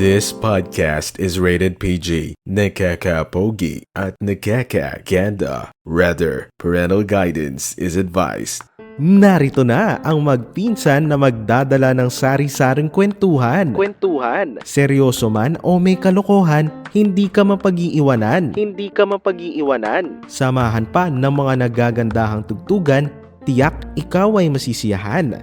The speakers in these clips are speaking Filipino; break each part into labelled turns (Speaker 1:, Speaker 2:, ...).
Speaker 1: This podcast is rated PG. Nakaka-pogi at nakaka-ganda. Rather, parental guidance is advised.
Speaker 2: Narito na ang magpinsan na magdadala ng sari-saring kwentuhan. Seryoso man o may kalokohan, hindi ka mapag-iiwanan. Samahan pa ng mga nagagandahang tugtugan, tiyak ikaw ay masisiyahan.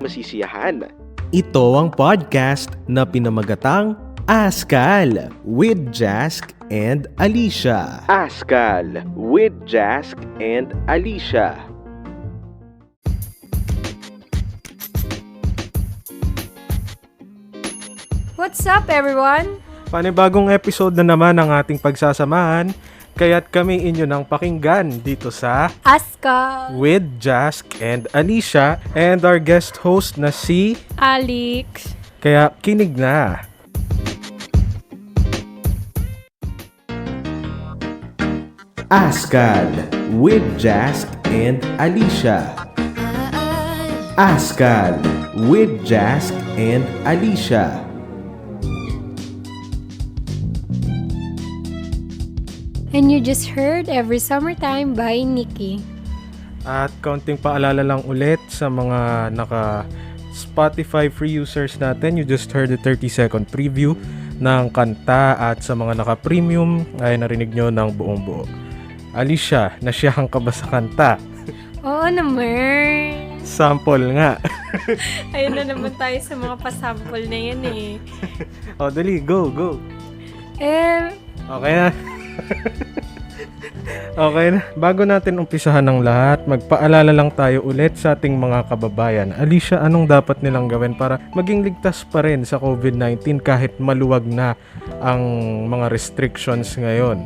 Speaker 2: Ito ang podcast na pinamagatang Askal with Jask and Alicia.
Speaker 3: What's up, everyone?
Speaker 2: Panibagong episode na naman ang ating pagsasamahan, kaya't kami inyo ng pakinggan dito sa
Speaker 3: Aska,
Speaker 2: with Jask and Alicia and our guest host na si
Speaker 3: Alex.
Speaker 2: Kaya kinig na. Askal with Jask and Alicia. Askal with Jask and Alicia.
Speaker 3: And you just heard Every Summertime by Nikki.
Speaker 2: At kaunting paalala lang ulit sa mga naka Spotify free users natin, you just heard a 30-second preview ng kanta at sa mga naka-premium ay narinig nyo ng buong buo. Alicia, nasiyahan ka ba sa kanta?
Speaker 3: Oo naman.
Speaker 2: Sample nga.
Speaker 3: Ayun na naman tayo sa mga pasample na yan eh.
Speaker 2: O, dali, go. Okay na. Okay na. Bago natin umpisahan ng lahat, magpaalala lang tayo ulit sa ating mga kababayan. Alicia, anong dapat nilang gawin para maging ligtas pa rin sa COVID-19 kahit maluwag na ang mga restrictions ngayon?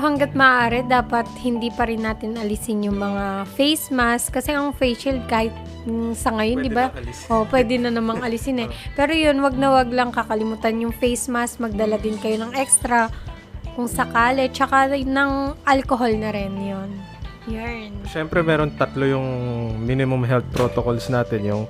Speaker 3: Hanggat maaari, dapat hindi pa rin natin alisin yung mga face mask. Kasi ang face shield kahit sa ngayon, di ba? Pwede na namang alisin eh. Pero yun, wag lang kakalimutan yung face mask. Magdala din kayo ng extra kung sakali. Tsaka ng alcohol na rin yun. Yarn.
Speaker 2: Siyempre, meron tatlo yung minimum health protocols natin. Yung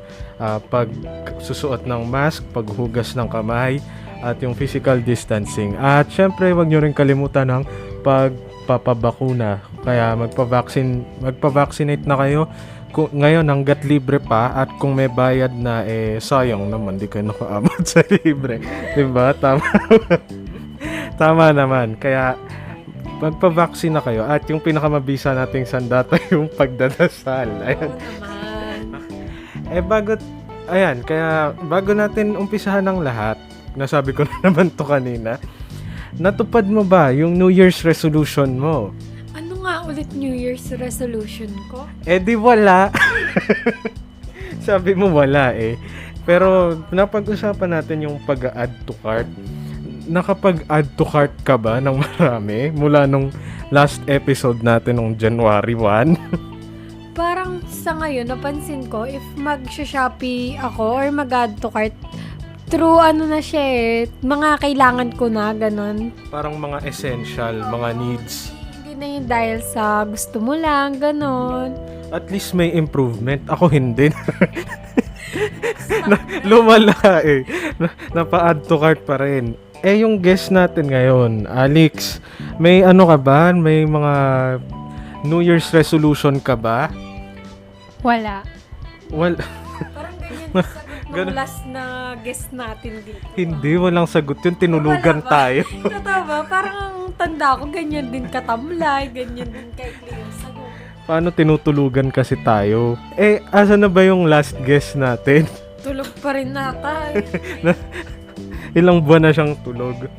Speaker 2: pagsusuot ng mask, paghugas ng kamay, at yung physical distancing. At syempre, wag nyo rin kalimutan ng pagpapabakuna. Kaya magpa-vaccinate na kayo. Ngayon, hanggat libre pa at kung may bayad na, sayang naman, di kayo nakaamot sa libre. Diba? Tama naman. Kaya, magpa-vaccine na kayo. At yung pinakamabisa nating sandata, yung pagdadasal. Ayan. Bago natin umpisahan ng lahat, nasabi ko na naman to kanina, natupad mo ba yung New Year's resolution mo?
Speaker 3: Ano nga ulit New Year's resolution ko?
Speaker 2: Di wala. Sabi mo wala eh. Pero napag-usapan natin yung pag-add to cart. Nakapag-add to cart ka ba ng marami mula nung last episode natin nung January 1?
Speaker 3: Parang sa ngayon, napansin ko, if mag-Shopee ako or mag-add to cart, true na siya eh, mga kailangan ko na, ganon.
Speaker 2: Parang mga essential, mga needs.
Speaker 3: Hindi na yun dahil sa gusto mo lang, ganon.
Speaker 2: At least may improvement. Ako hindi. Lumala eh. Napa-add to cart pa rin. Yung guest natin ngayon, Alex, may ano ka ba? May mga New Year's resolution ka ba?
Speaker 3: Wala. Parang ganyan
Speaker 2: Ganun.
Speaker 3: last na guest natin dito.
Speaker 2: Hindi, walang sagot yun. Tinulugan
Speaker 3: Wala ba?
Speaker 2: tayo.
Speaker 3: Totoo ba? Parang ang tanda ko, ganyan din katamlay, ganyan din kaikli yung sagot.
Speaker 2: Paano tinutulugan kasi tayo? Asa na ba yung last guest natin?
Speaker 3: Tulog pa rin nata.
Speaker 2: Ilang buwan na siyang tulog.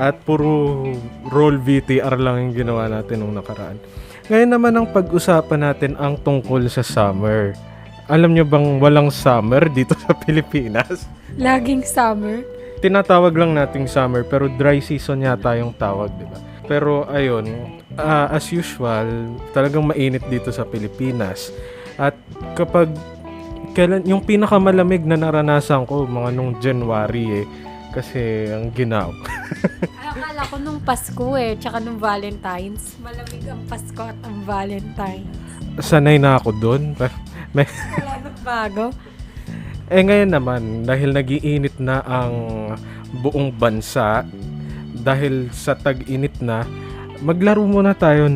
Speaker 2: At puro roll VTR lang yung ginawa natin nung nakaraan. Ngayon naman ang pag-usapan natin ang tungkol sa summer. Alam nyo bang walang summer dito sa Pilipinas?
Speaker 3: Laging summer.
Speaker 2: Tinatawag lang nating summer pero dry season yata yung tawag, di ba? Pero ayun, as usual, talagang mainit dito sa Pilipinas. At kailan yung pinakamalamig na naranasan ko, mga nung January kasi ang ginaw.
Speaker 3: Akala ko nung Pasko tsaka nung Valentine's. Malamig ang Pasko at ang Valentine's.
Speaker 2: Sanay na ako doon.
Speaker 3: Wala nang bago.
Speaker 2: Ngayon naman, dahil nagiinit na ang buong bansa, dahil sa tag-init na, maglaro muna tayo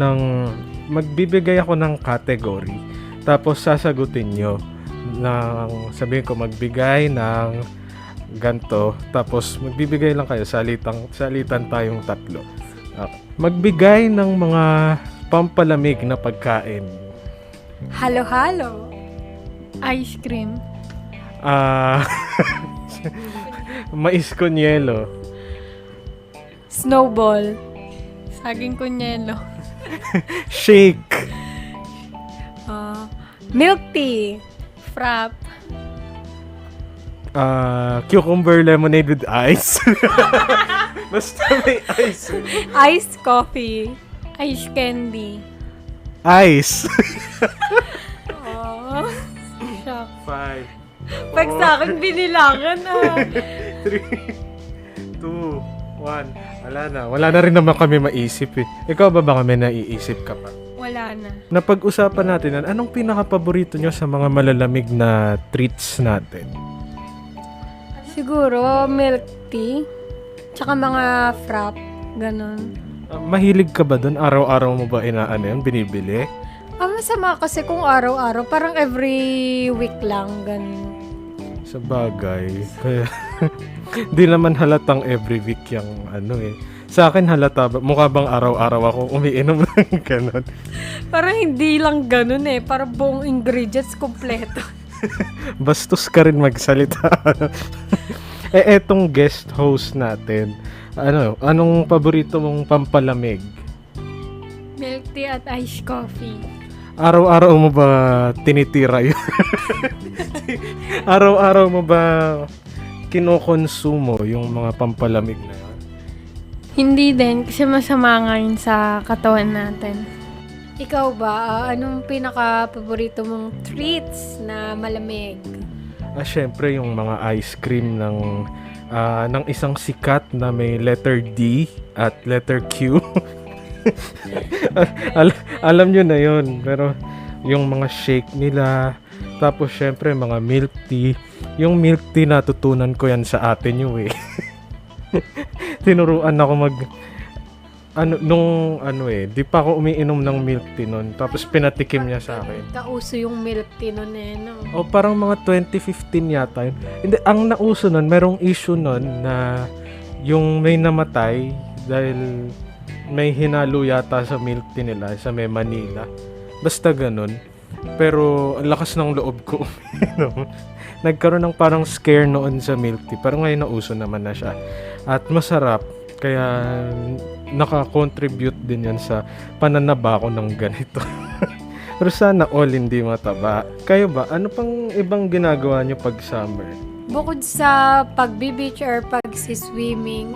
Speaker 2: magbibigay ako ng category. Tapos sasagutin nyo. Sabihin ko magbigay ng ganto. Tapos magbibigay lang kayo, salitan tayong tatlo. Magbigay ng mga pampalamig na pagkain.
Speaker 3: Halo-halo.
Speaker 4: Ice cream.
Speaker 2: Mais con yelo.
Speaker 3: Snowball.
Speaker 4: Saging kunyelo.
Speaker 2: Shake.
Speaker 3: Milk tea.
Speaker 4: Frap.
Speaker 2: Cucumber lemonade with ice. Basta may ice.
Speaker 3: Iced coffee.
Speaker 4: Ice candy.
Speaker 2: Ice.
Speaker 3: Oh.
Speaker 4: Shock.
Speaker 2: 5,
Speaker 3: Pag sa akin, binilangan
Speaker 2: 3, 2, 1. Wala na rin naman kami maisip eh. Ikaw ba baka may naiisip ka pa?
Speaker 4: Wala na.
Speaker 2: Napag-usapan natin anong pinaka-paborito nyo sa mga malalamig na treats natin?
Speaker 3: Siguro, milk tea. Tsaka mga frap. Ganon.
Speaker 2: Mahilig ka ba dun? Araw-araw mo ba yun? Binibili?
Speaker 3: Masama kasi kung araw-araw. Parang every week lang. Ganon.
Speaker 2: Sa bagay. Kaya, di naman halatang every week yung Sa akin halata ba? Mukha bang araw-araw ako umiinom ng ganon?
Speaker 3: Parang hindi lang ganon eh. Parang buong ingredients kompleto.
Speaker 2: Bastos ka rin magsalita. Etong guest host natin, anong paborito mong pampalamig?
Speaker 4: Milk tea at ice coffee.
Speaker 2: Araw-araw mo ba tinitira yun? Araw-araw mo ba kinokonsumo yung mga pampalamig na yun?
Speaker 4: Hindi din kasi masama nga yun sa katawan natin.
Speaker 3: Ikaw ba, anong pinaka-paborito mong treats na malamig?
Speaker 2: Syempre yung mga ice cream ng isang sikat na may letter D at letter Q. Alam nyo na yun. Pero yung mga shake nila, tapos syempre mga milk tea. Yung milk tea natutunan ko yan sa ate nyo eh. Tinuruan ako di pa ako umiinom ng milk tea nun. Tapos pinatikim niya sa akin.
Speaker 3: Kauso yung milk tea nun eh, no?
Speaker 2: O parang mga 2015 yata yun. Hindi, ang nauso nun, merong issue nun na yung may namatay dahil may hinalo yata sa milk tea nila sa may Manila. Basta ganun. Pero ang lakas ng loob ko umiinom. Nagkaroon ng parang scare noon sa milk tea. Pero ngayon nauso naman na siya. At masarap. Kaya naka-contribute din yan sa pananaba ko ng ganito. Pero sana all hindi mataba. Kayo ba? Ano pang ibang ginagawa nyo pag summer?
Speaker 3: Bukod sa pagbi-beach or pag-swimming,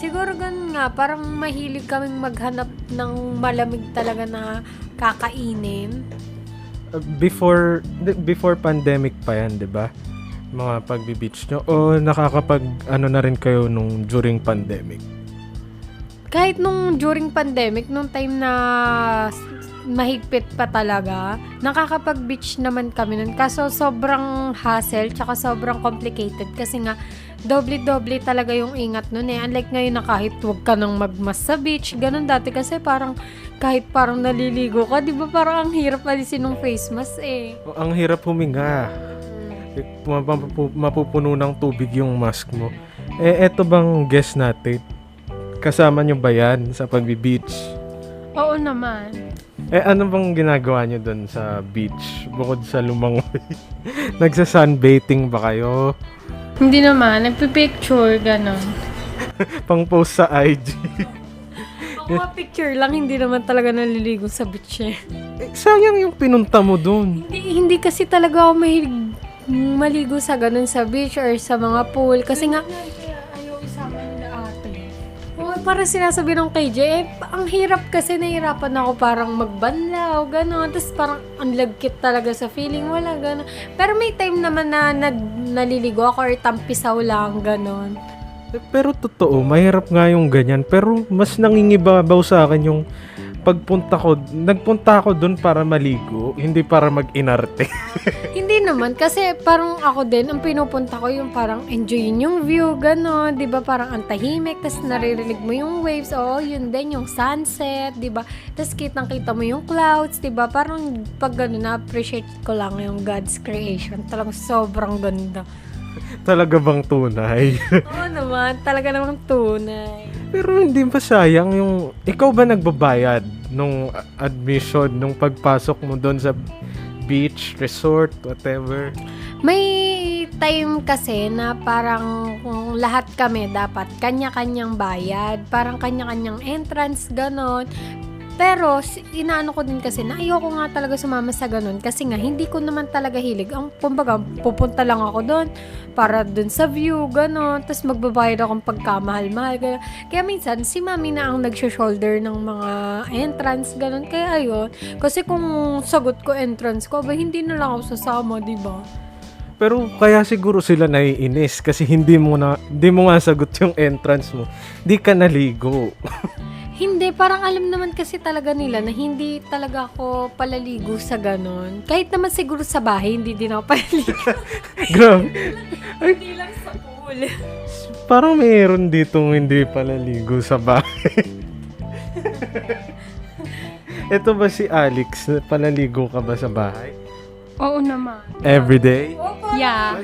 Speaker 3: siguro ganun nga, parang mahilig kaming maghanap ng malamig talaga na kakainin.
Speaker 2: Before pandemic pa yan, 'di ba? Mga pagbi-beach nyo o na rin kayo nung during pandemic?
Speaker 3: Kahit nung during pandemic, nung time na mahigpit pa talaga, nakakapag-beach naman kami nun. Kaso sobrang hassle, tsaka sobrang complicated. Kasi nga, doble-doble talaga yung ingat nun eh. Unlike ngayon na kahit huwag ka nang magmas sa beach, ganun dati kasi parang kahit parang naliligo ka, di ba parang ang hirap alisin ng face mask eh.
Speaker 2: Ang hirap huminga. Mapupuno ng tubig yung mask mo. Eto bang guest natin? Kasama nyo ba yan sa pagbi-beach?
Speaker 4: Oo naman.
Speaker 2: Ano bang ginagawa nyo doon sa beach? Bukod sa lumangoy. Nagsa-sunbathing ba kayo?
Speaker 4: Hindi naman. Nagpipicture, gano'n.
Speaker 2: Pang-post sa IG.
Speaker 3: Ako picture lang, hindi naman talaga naliligo sa beach eh.
Speaker 2: Sayang yung pinunta mo doon.
Speaker 3: Hindi kasi talaga ako mahilig maligo sa ganun sa beach or sa mga pool. Kasi nga,
Speaker 4: Ayaw isama nila ate.
Speaker 3: parang sinasabi ng KJ, ang hirap kasi nahirapan ako parang magbanlaw, gano'n. Tapos parang ang lagkit talaga sa feeling, wala gano'n. Pero may time naman na naliligo ako or tampisaw lang, gano'n.
Speaker 2: Pero totoo, mahirap nga yung ganyan. Pero mas nangingibabaw sa akin yung nagpunta ako doon para maligo, hindi para mag-inarte.
Speaker 3: Hindi naman, kasi parang ako din, ang pinupunta ko yung parang enjoyin yung view, gano'n, di ba? Parang ang tahimik, tas naririnig mo yung waves, yun din, yung sunset, di ba? Tas kitang-kita mo yung clouds, di ba? Parang pag gano'n, na-appreciate ko lang yung God's creation. Talagang sobrang ganda.
Speaker 2: Talaga bang tunay?
Speaker 3: Oo naman, talaga namang tunay.
Speaker 2: Pero hindi ba sayang yung... Ikaw ba nagbabayad nung admission, nung pagpasok mo doon sa beach, resort, whatever?
Speaker 3: May time kasi na parang kung lahat kami dapat kanya-kanyang bayad, parang kanya-kanyang entrance, ganon. Pero inaano ko din kasi na ayoko nga talaga sumama sa ganon kasi nga hindi ko naman talaga hilig. Ang kumbaga, pupunta lang ako doon para doon sa view, ganon. Tapos magbabayad akong pagkamahal-mahal, ganon. Kaya minsan, si mami na ang nag-shoulder ng mga entrance, ganon. Kaya ayun, kasi kung sagot ko entrance ko, hindi na lang ako sasama, di ba?
Speaker 2: Pero kaya siguro sila naiinis kasi hindi mo nga sagot yung entrance mo. Di ka naligo.
Speaker 3: Hindi, parang alam naman kasi talaga nila na hindi talaga ako palaligo sa ganon. Kahit naman siguro sa bahay, hindi din ako palaligo.
Speaker 2: Grabe.
Speaker 3: Hindi lang sa pool.
Speaker 2: Parang mayroon ditong hindi palaligo sa bahay. Ito ba si Alex? Palaligo ka ba sa bahay?
Speaker 4: Oo naman.
Speaker 2: Everyday?
Speaker 4: Yeah.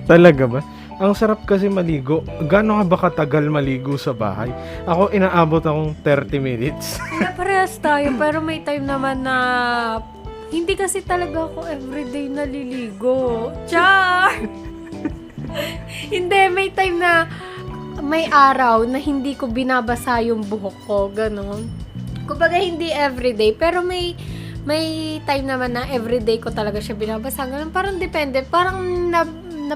Speaker 2: Talaga ba? Ang sarap kasi maligo. Gaano ka ba katagal maligo sa bahay? Ako, inaabot akong 30 minutes.
Speaker 3: Kaya parehas tayo, pero may time naman na hindi kasi talaga ako everyday naliligo. Char! Hindi, may time na may araw na hindi ko binabasa yung buhok ko, ganon. Kumbaga hindi everyday, pero may time naman na everyday ko talaga siya binabasa. Ganun, parang depende. Parang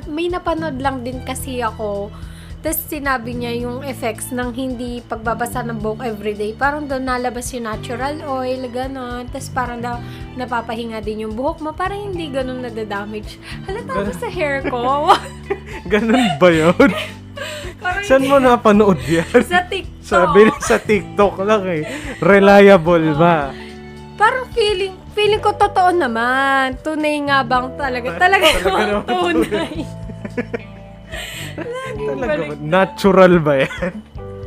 Speaker 3: may napanood lang din kasi ako. Tapos sinabi niya yung effects ng hindi pagbabasa ng buhok everyday. Parang doon nalabas yung natural oil, gano'n. Tapos parang napapahinga din yung buhok mo. Parang hindi gano'n nadadamage. Halata ba sa hair ko?
Speaker 2: Ganun ba yun? Saan mo napanood yan?
Speaker 3: Sa TikTok.
Speaker 2: Sabi sa TikTok lang eh. Reliable ba?
Speaker 3: Parang feeling ko totoo naman. Tunay nga bang talaga
Speaker 2: naman
Speaker 3: tunay.
Speaker 2: Talaga ba? Natural ba yan?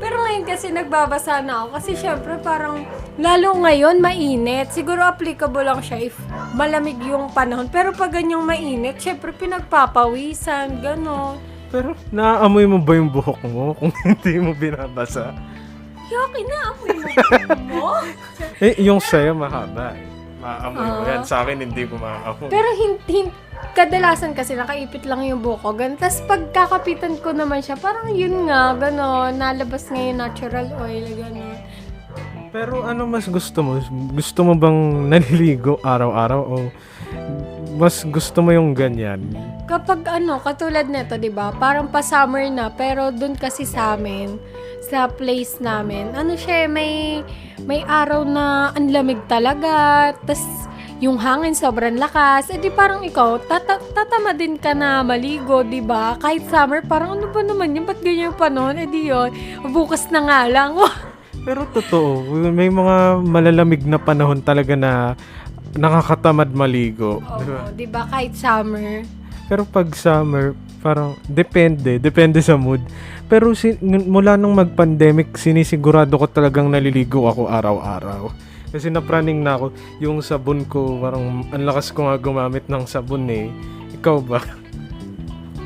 Speaker 3: Pero ngayon kasi nagbabasa na ako kasi syempre parang lalo ngayon mainit. Siguro applicable lang siya if malamig yung panahon. Pero pag ganyang mainit, syempre pinagpapawisan, gano'n.
Speaker 2: Pero naaamoy mo ba yung buhok mo kung hindi mo binabasa?
Speaker 3: Yucky na, amoy mo.
Speaker 2: Yung sa'yo mahaba. Maamoy mo yan. Sa akin hindi ko maamoy.
Speaker 3: Pero kadalasan kasi nakaipit lang yung buhok ko. Tapos pagkakapitan ko naman siya, parang yun nga, gano'n. Nalabas nga yung natural oil, gano'n.
Speaker 2: Pero ano mas gusto mo? Gusto mo bang naliligo araw-araw o mas gusto mo yung ganyan?
Speaker 3: Kapag katulad nito, 'di ba? Parang pa summer na, pero dun kasi sa amin, sa place namin, siya, may araw na ang lamig talaga. Tas yung hangin sobrang lakas. Di parang ikaw, tatama din ka na maligo, 'di ba? Kahit summer, parang ano ba naman yun? Ba't ganyan yung panahon? Di yun. Bukas na nga lang.
Speaker 2: Pero totoo, may mga malalamig na panahon talaga na nakakatamad maligo.
Speaker 3: Oo, di ba? Kahit summer.
Speaker 2: Pero pag summer, parang depende sa mood. Pero mula nung mag-pandemic, sinisigurado ko talagang naliligo ako araw-araw. Kasi napraning na ako, yung sabon ko, parang ang lakas ko nga gumamit ng sabon eh. Ikaw ba?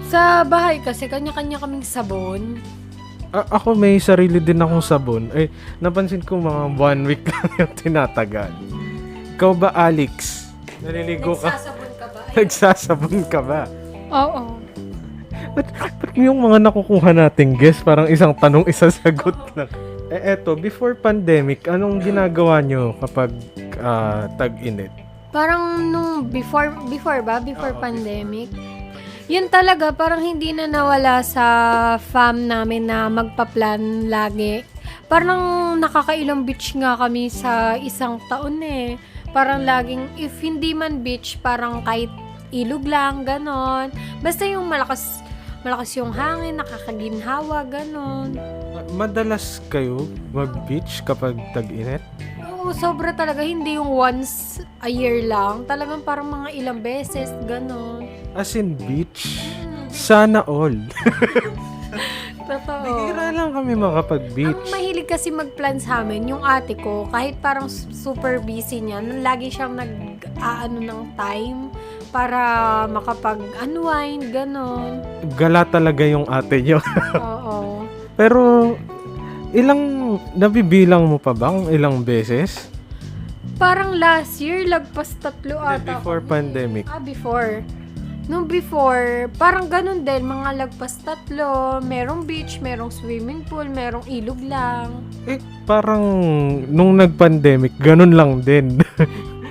Speaker 3: Sa bahay kasi, kanya-kanya kaming sabon.
Speaker 2: Ako may sarili din akong sabon. Napansin ko mga 1 week lang yung tinatagal. Ikaw ba, Alex? Naliligo ka?
Speaker 3: Nagsasabon ka ba?
Speaker 2: Nagsasabon ka ba?
Speaker 4: Oo.
Speaker 2: Ba't yung mga nakukuha nating guest, parang isang tanong, isang sagot lang. Eto, before pandemic, anong ginagawa nyo kapag tag-init?
Speaker 3: Parang nung before pandemic, yun talaga, parang hindi na nawala sa fam namin na magpa-plan lagi. Parang nakakailang beach nga kami sa isang taon eh. Parang laging, if hindi man beach, parang kahit ilog lang, ganon. Basta yung malakas malakas yung hangin, nakakaginhawa, ganon.
Speaker 2: Madalas kayo mag-beach kapag tag-init?
Speaker 3: Oo, sobra talaga. Hindi yung once a year lang. Talagang parang mga ilang beses, ganon.
Speaker 2: As in beach? Sana all.
Speaker 3: Totoo.
Speaker 2: Bihira lang kami makapag-beach.
Speaker 3: Ang mahilig kasi mag-plan sa amin, yung ate ko, kahit parang super busy niya, lagi siyang nag-aano ng time para makapag-unwind, ganon.
Speaker 2: Gala talaga yung ate nyo.
Speaker 3: Oo.
Speaker 2: Pero, nabibilang mo pa bang ilang beses?
Speaker 3: Parang last year, lagpas 3 ata.
Speaker 2: Before pandemic.
Speaker 3: Before. Nung before, parang ganun din, mga lagpas 3, merong beach, merong swimming pool, merong ilog lang.
Speaker 2: Parang nung nag-pandemic, ganun lang din.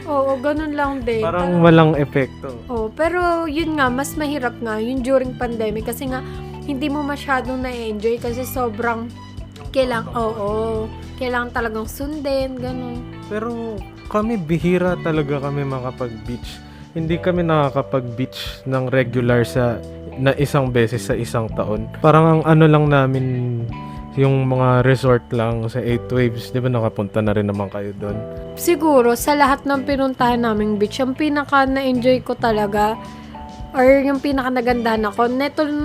Speaker 3: Oo, ganun lang din.
Speaker 2: Parang walang epekto.
Speaker 3: Pero yun nga, mas mahirap nga yun during pandemic kasi nga, hindi mo masyadong na-enjoy kasi sobrang kailangan talagang sundin, ganun.
Speaker 2: Pero kami, bihira talaga kami makapag-beach. Hindi kami nakakapag-beach ng regular na isang beses sa isang taon. Parang ang ano lang namin, yung mga resort lang sa 8 Waves, di ba nakapunta na rin naman kayo doon?
Speaker 3: Siguro, sa lahat ng pinuntahan naming beach, ang pinaka na-enjoy ko talaga, or yung pinaka nagandahan ako, netong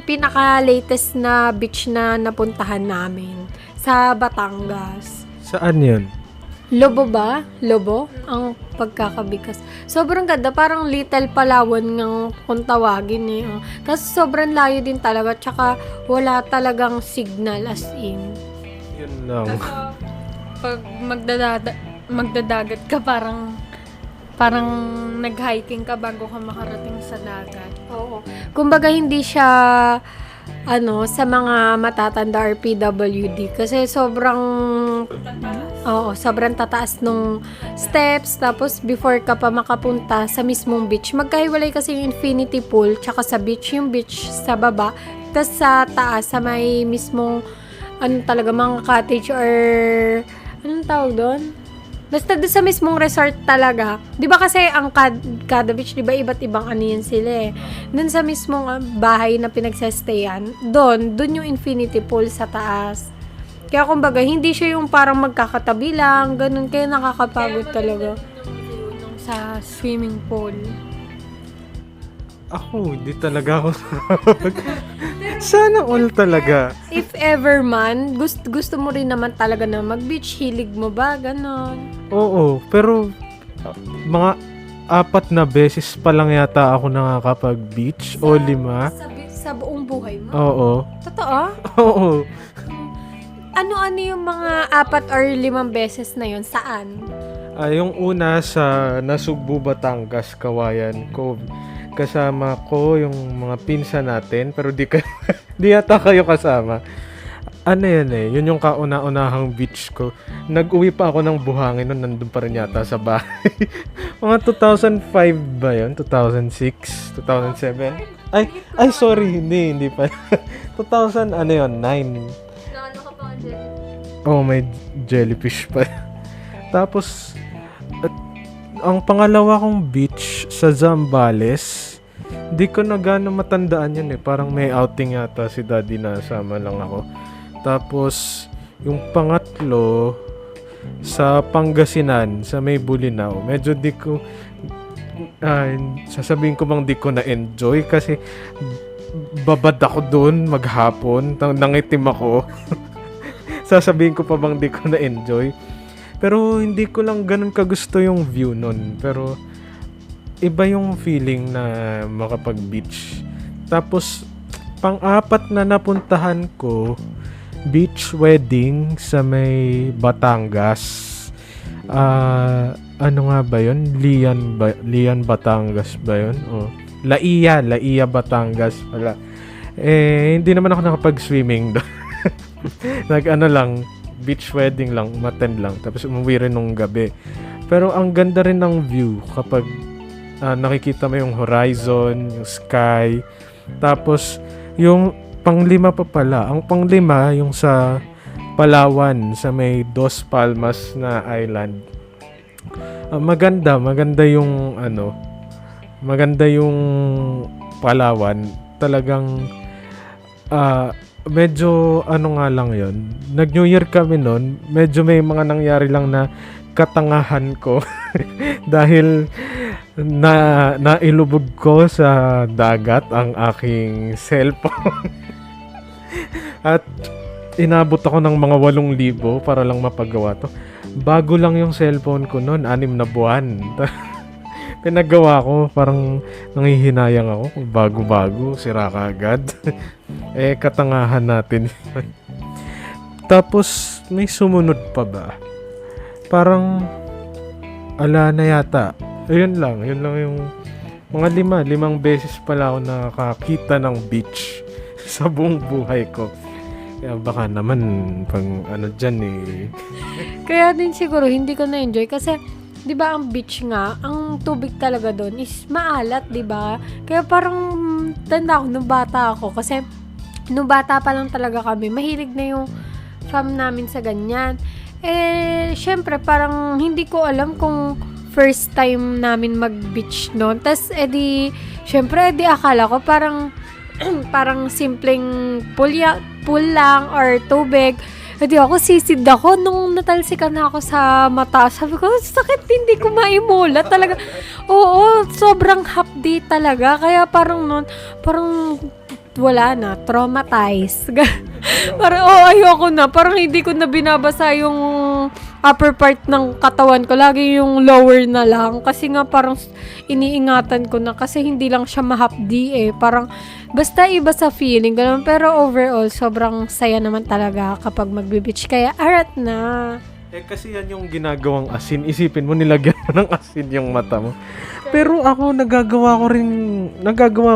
Speaker 3: pinaka-latest na beach na napuntahan namin sa Batangas.
Speaker 2: Saan yun?
Speaker 3: Lobo ba? Lobo? Ang pagkakabikas. Sobrang ganda. Parang Little Palawan ng kung tawagin eh. Kasi sobrang layo din talaga. Tsaka wala talagang signal as in.
Speaker 2: Yun lang.
Speaker 4: Pag magdadagat ka, parang nag-hiking ka bago ka makarating sa dagat.
Speaker 3: Oo. Kumbaga hindi siya sa mga matatanda or PWD kasi sobrang tataas nung steps, tapos before ka pa makapunta sa mismong beach, magkahiwalay kasi yung infinity pool tsaka sa beach, yung beach sa baba, tapos sa taas sa may mismong talaga mga cottage or anong tawag doon? Basta doon sa mismong resort talaga. 'Di ba kasi ang kada beach, 'di ba iba't ibang ano yan sila eh. Doon sa mismong bahay na pinagsestayan, doon yung infinity pool sa taas. Kaya kumbaga, hindi siya yung parang magkakatabi lang, ganun, kaya nakakapagod talaga.
Speaker 4: Sa swimming pool.
Speaker 2: Ako, hindi talaga ako Sana all talaga.
Speaker 3: If ever man, gusto mo rin naman talaga na mag-beach, hilig mo ba, ganon.
Speaker 2: Oo, pero mga 4 na beses pa lang yata ako nakakapag-beach o 5.
Speaker 3: Sa buong buhay mo?
Speaker 2: Oo.
Speaker 3: Totoo?
Speaker 2: Oo.
Speaker 3: Ano yung mga 4 or 5 beses na yun? Saan?
Speaker 2: Yung una sa Nasugbu, Batangas, Kawayan Cove. Kasama ko yung mga pinsan natin, pero di yata kayo kasama. Ano yan eh, yun yung kauna-unahang beach ko. Nag-uwi pa ako ng Buhangin nun, nandun pa rin yata sa bahay. Mga 2005 ba yun? 2006? 2007? Ay sorry, hindi pa. 2000, 9. Oh, may jellyfish pa. Tapos, ang pangalawa kong beach sa Zambales, di ko na gano'ng matandaan yun eh. Parang may outing yata si daddy na sama lang ako. Tapos, yung pangatlo, sa Pangasinan, sa may Bulinaw, medyo sasabihin ko bang di ko na-enjoy kasi babad ako doon maghapon, nangitim ako. Sasabihin ko pa bang di ko na-enjoy. Pero hindi ko lang ganun kagusto yung view nun. Pero iba yung feeling na makapag-beach. Tapos, pang-4 na napuntahan ko, beach wedding sa may Batangas. Ano nga ba yun? Lian Batangas ba yun? Oh. Laia Batangas pala. Hindi naman ako nakapag-swimming doon. Beach wedding lang, umattend lang. Tapos umuwi rin nung gabi. Pero ang ganda rin ng view kapag nakikita mo yung horizon, yung sky. Tapos, yung pang-5 pa pala. Ang pang-5, yung sa Palawan, sa may Dos Palmas na island. Maganda yung maganda yung Palawan. talagang medyo ano nga lang yon. Nag-New Year kami noon, medyo may mga nangyari lang na katangahan ko dahil nailubog ko sa dagat ang aking cellphone. At inabot ako ng mga 8,000 para lang mapagawa to. Bago lang yung cellphone ko noon, 6 na buwan. Pinagawa ko, parang nanghihinayang ako. Bago-bago, sira ka agad. Katangahan natin. Tapos, may sumunod pa ba? Parang, ala na yata. Yun lang yung mga 5 beses pala ako nakakita ng beach sa buong buhay ko. Kaya baka naman, pang ano dyan
Speaker 3: Kaya din siguro, hindi ko na-enjoy kasi, di ba ang beach nga, ang tubig talaga doon is maalat, di ba? Kaya parang tanda ko nung bata ako kasi nung bata pa lang talaga kami, mahilig na yung fam namin sa ganyan. Syempre parang hindi ko alam kung first time namin mag-beach noon. Tas syempre akala ko parang parang simpleng pool lang or tubig. Ako sisid ako nung natalsikan na ako sa mata. Sabi ko, sakit, hindi ko maimulat talaga. Oo, sobrang hapdi talaga. Kaya parang wala na, traumatized. Parang, ayoko na. Parang hindi ko na binabasa yung upper part ng katawan ko. Lagi yung lower na lang. Kasi nga parang iniingatan ko na. Kasi hindi lang siya mahapdi Parang, basta iba sa feeling. Ganun. Pero overall, sobrang saya naman talaga kapag magbe-beach. Kaya, arat na.
Speaker 2: Kasi yan yung ginagawang asin. Isipin mo, nilagyan mo ng asin yung mata mo. Pero ako, nagagawa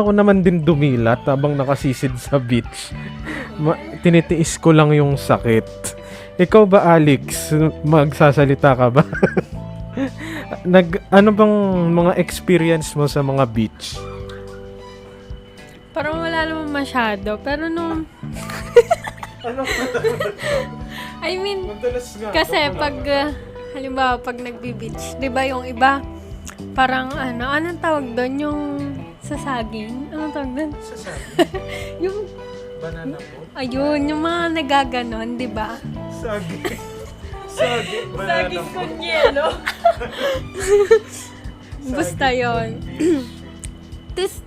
Speaker 2: ko naman din dumilat habang nakasisid sa beach. Tinitiis ko lang yung sakit. Ikaw ba, Alex? Magsasalita ka ba? Ano bang mga experience mo sa mga beach?
Speaker 4: Parang wala naman masyado. Pero nung... I mean, kasi pag... halimbawa, pag nagbi-beach, di ba yung iba, parang anong tawag doon? Yung sasaging? Anong tawag doon?
Speaker 2: Sasaging?
Speaker 4: Yung...
Speaker 2: Banana po?
Speaker 4: Ayun, yung mga nagaganon, di ba?
Speaker 2: Saging. Saging, banana
Speaker 4: Saging
Speaker 2: po.
Speaker 4: con yelo. Basta yun. Tapos,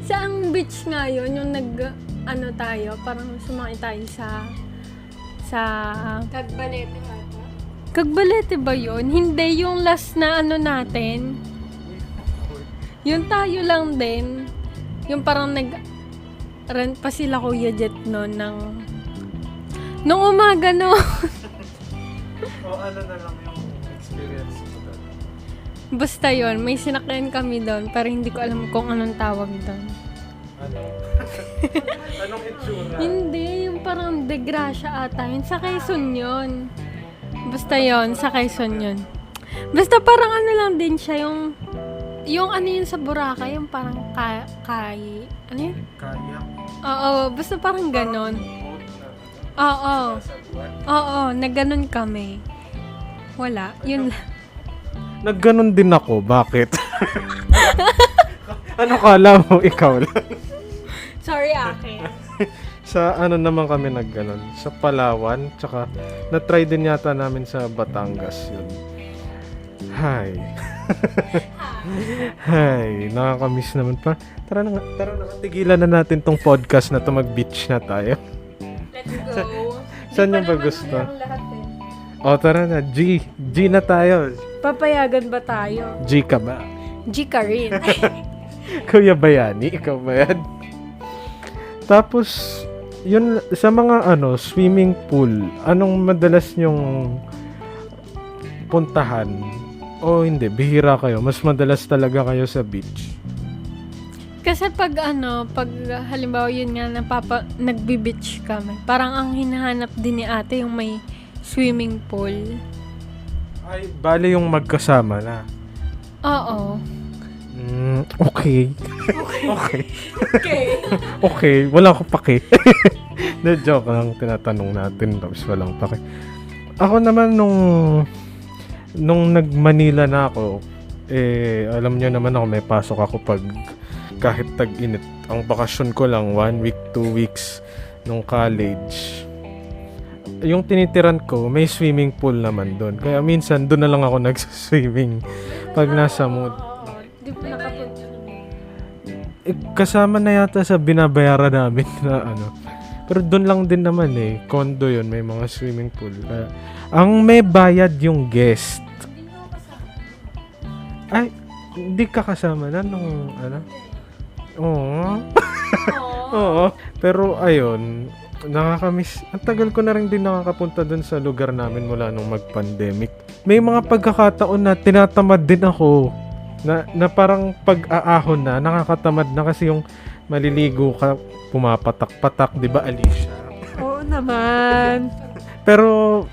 Speaker 4: sa ang beach nga yun, yung tayo, parang sumakay tayo sa
Speaker 3: Kagbalete ata.
Speaker 4: Kagbalete ba yun? Hindi, yung last na natin. Yung tayo lang din. Yung parang rent pa sila Kuya Jet noon nung umaga no.
Speaker 2: Ano na lang yung experience mo doon?
Speaker 4: Basta yun, may sinakyan kami doon pero hindi ko alam kung anong tawag doon.
Speaker 2: Ano? Anong itsura?
Speaker 4: Hindi, yung parang De Gracia ata. Yun sa Quezon yun. Basta yun, sa Quezon yun. Basta parang lang din siya, yung yun sa Boracay, yung parang ano yun?
Speaker 2: Kaya?
Speaker 4: Oo, basta parang ganon. Oo, nagganon kami. Wala, yun lang.
Speaker 2: Nagganon din ako, bakit? Ano kala mo, ikaw lang?
Speaker 4: Sorry, akin.
Speaker 2: Sa naman kami nagganon? Sa Palawan, tsaka na-try din yata namin sa Batangas yun. Hi. Hi, nakakamiss naman pa. Tara na, tigilan na natin tong podcast na to, mag-beach na tayo.
Speaker 4: Let's go.
Speaker 2: Saan yung ba gusto?
Speaker 4: Lahat
Speaker 2: Tara na, G na tayo.
Speaker 3: Papayagan ba tayo?
Speaker 2: G ka ba?
Speaker 3: G ka rin.
Speaker 2: Kuya Bayani, ikaw ba yan? Tapos, yun, sa mga swimming pool, anong madalas nyong puntahan? O hindi, bihira kayo. Mas madalas talaga kayo sa beach.
Speaker 4: Kasi pag halimbawa yun nga nagbi-beach kami, parang ang hinahanap din ni ate yung may swimming pool.
Speaker 2: Ay, bale yung magkasama na.
Speaker 4: Oo.
Speaker 2: Okay.
Speaker 4: Okay.
Speaker 2: Okay, wala akong pake. Na joke lang, tinatanong natin, tapos walang pake. Ako naman nung nag-Manila na ako, alam nyo naman ako, may pasok ako pag kahit tag-init. Ang bakasyon ko lang 1 week, 2 weeks nung college. Yung tinitiran ko, may swimming pool naman doon. Kaya minsan doon na lang ako nag-swimming pag nasa mood.
Speaker 3: Di ba nakapunta?
Speaker 2: Kasama na yata sa binabayaran namin na ano. Pero doon lang din naman condo yun, may mga swimming pool. Ang may bayad yung guest. Ay, hindi ka kasama na nung ano? Oo. Oo. Pero ayun, nakakamiss. Ang tagal ko na rin din nakakapunta dun sa lugar namin mula nung mag-pandemic. May mga pagkakataon na tinatamad din ako. Na parang pag-aahon na, nakakatamad na kasi yung maliligo ka, pumapatak-patak, di ba Alicia?
Speaker 3: Oo naman.
Speaker 2: Pero,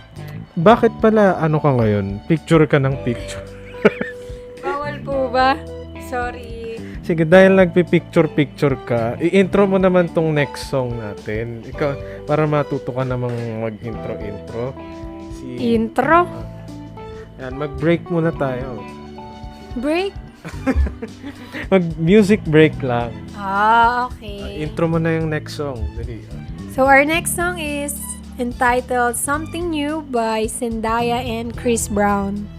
Speaker 2: bakit pala ano ka ngayon? Picture ka ng picture.
Speaker 3: Bawal po ba? Sorry.
Speaker 2: Sige, dahil nagpi-picture-picture ka, i-intro mo naman tong next song natin. Ikaw, para matuto ka namang mag-intro-intro.
Speaker 3: Intro?
Speaker 2: Yan, mag-break muna tayo.
Speaker 3: Break?
Speaker 2: Mag-music break lang.
Speaker 3: Okay.
Speaker 2: Intro mo na yung next song. Dali.
Speaker 3: So our next song is entitled Something New by Zendaya and Chris Brown.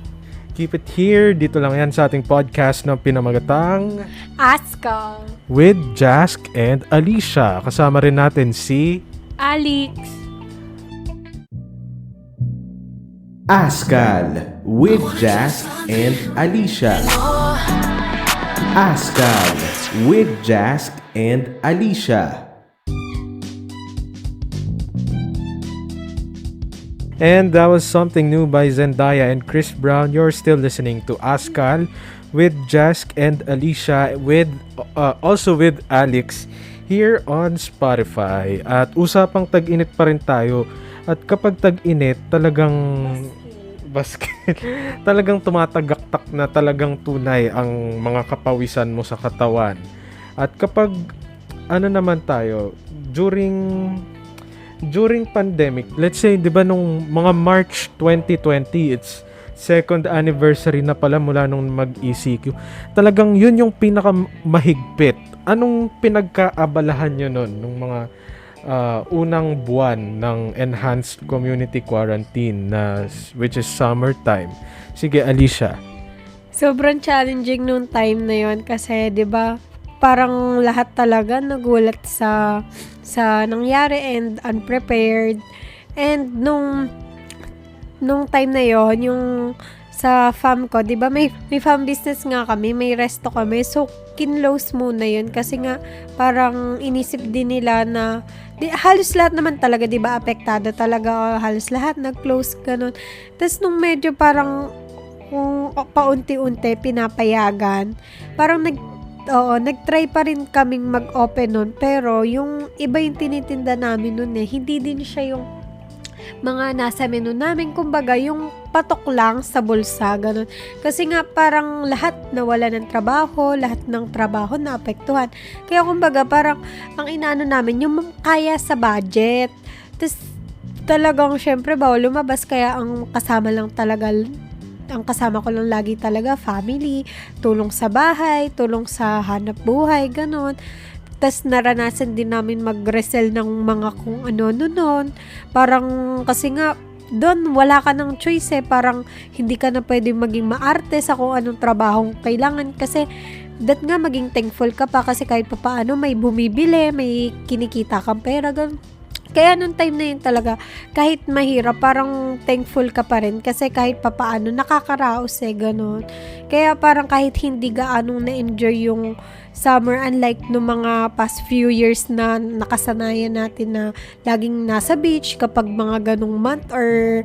Speaker 2: Keep it here. Dito lang yan sa ating podcast na pinamagatang
Speaker 3: Aska.
Speaker 2: with Jask and Alicia. Kasama rin natin si
Speaker 4: Alex.
Speaker 1: Askal with Jask and Alicia. Askal with Jask and Alicia.
Speaker 2: And that was Something New by Zendaya and Chris Brown. You're still listening to Askal with Jask and Alicia with also with Alex here on Spotify. At usapang tag-init pa rin tayo. At kapag tag-init, talagang talagang tumatagaktak na talagang tunay ang mga kapawisan mo sa katawan. At kapag ano naman tayo, during pandemic, let's say, 'di ba nung mga March 2020, it's second anniversary na pala mula nung mag-ECQ. Talagang yun yung pinakamahigpit. Anong pinagkaabalahan nyo nun nung mga unang buwan ng enhanced community quarantine which is summertime? Sige, Alicia.
Speaker 3: Sobrang challenging nung time na yon kasi 'di ba parang lahat talaga nagulat sa nangyari and unprepared. And nung time na yon yung sa fam ko, 'di ba may fam business nga kami, may resto kami. So kinlose muna yun kasi nga parang inisip din nila na halos lahat naman talaga, 'di ba, apektado talaga, halos lahat nag-close ganun. Tapos nung medyo parang kung paunti-unti pinapayagan, parang nag-try pa rin kaming mag-open nun, pero yung iba yung tinitinda namin nun hindi din siya yung mga nasa menu namin, kumbaga yung patok lang sa bulsa, ganun. Kasi nga parang lahat nawala ng trabaho, lahat ng trabaho naapektuhan. Kaya kumbaga parang ang inaano namin yung kaya sa budget. Tapos talagang syempre bawal lumabas, kaya ang kasama ko lang lagi talaga family, tulong sa bahay, tulong sa hanap buhay, ganun. Tas naranasan din namin mag-resell ng mga kung ano noon. Parang kasi nga doon wala ka ng choice parang hindi ka na pwedeng maging maarte sa kung anong trabahong kailangan, kasi that nga maging thankful ka pa kasi kahit papaano may bumibili, may kinikita kang pera, ganun. Kaya nung time na yun talaga, kahit mahirap, parang thankful ka pa rin kasi kahit papaano nakakaraos ganun. Kaya parang kahit hindi gaanong na-enjoy yung summer, unlike nung mga past few years na nakasanayan natin na laging nasa beach kapag mga ganung month or